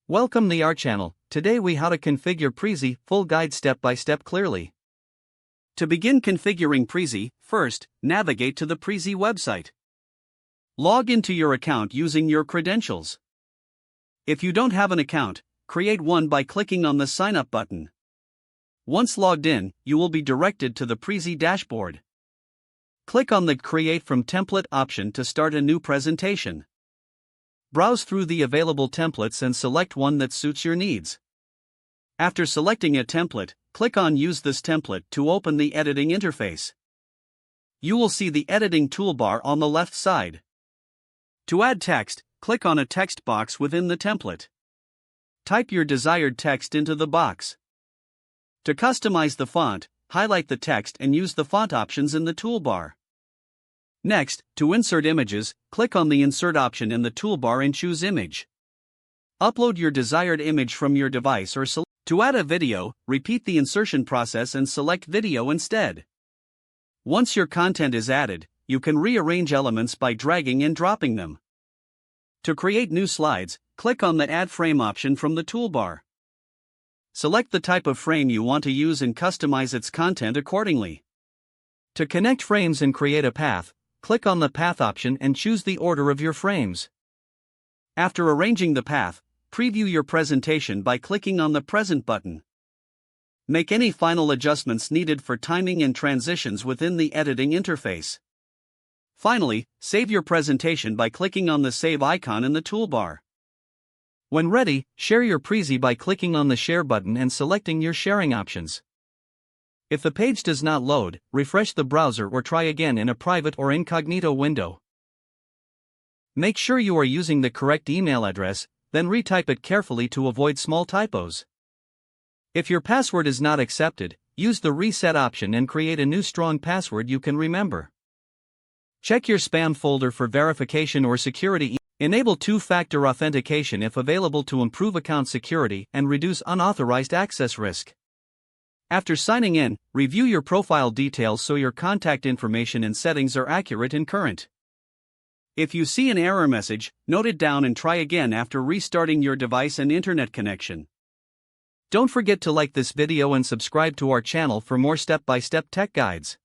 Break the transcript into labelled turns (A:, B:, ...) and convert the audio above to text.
A: Welcome to our channel. Today we how to configure Prezi, full guide step by step clearly. To begin configuring Prezi, first, navigate to the Prezi website. Log into your account using your credentials. If you don't have an account, create one by clicking on the sign up button. Once logged in, you will be directed to the Prezi dashboard. Click on the Create from Template option to start a new presentation. Browse through the available templates and select one that suits your needs. After selecting a template, click on Use this template to open the editing interface. You will see the editing toolbar on the left side. To add text, click on a text box within the template. Type your desired text into the box. To customize the font, highlight the text and use the font options in the toolbar. Next, to insert images, click on the Insert option in the toolbar and choose Image. Upload your desired image from your device or select. To add a video, repeat the insertion process and select Video instead. Once your content is added, you can rearrange elements by dragging and dropping them. To create new slides, click on the Add Frame option from the toolbar. Select the type of frame you want to use and customize its content accordingly. To connect frames and create a path, click on the Path option and choose the order of your frames. After arranging the path, preview your presentation by clicking on the Present button. Make any final adjustments needed for timing and transitions within the editing interface. Finally, save your presentation by clicking on the Save icon in the toolbar. When ready, share your Prezi by clicking on the Share button and selecting your sharing options. If the page does not load, refresh the browser or try again in a private or incognito window. Make sure you are using the correct email address, then retype it carefully to avoid small typos. If your password is not accepted, use the Reset option and create a new strong password you can remember. Check your spam folder for verification or security. Enable two-factor authentication if available to improve account security and reduce unauthorized access risk. After signing in, review your profile details so your contact information and settings are accurate and current. If you see an error message, note it down and try again after restarting your device and internet connection. Don't forget to like this video and subscribe to our channel for more step-by-step tech guides.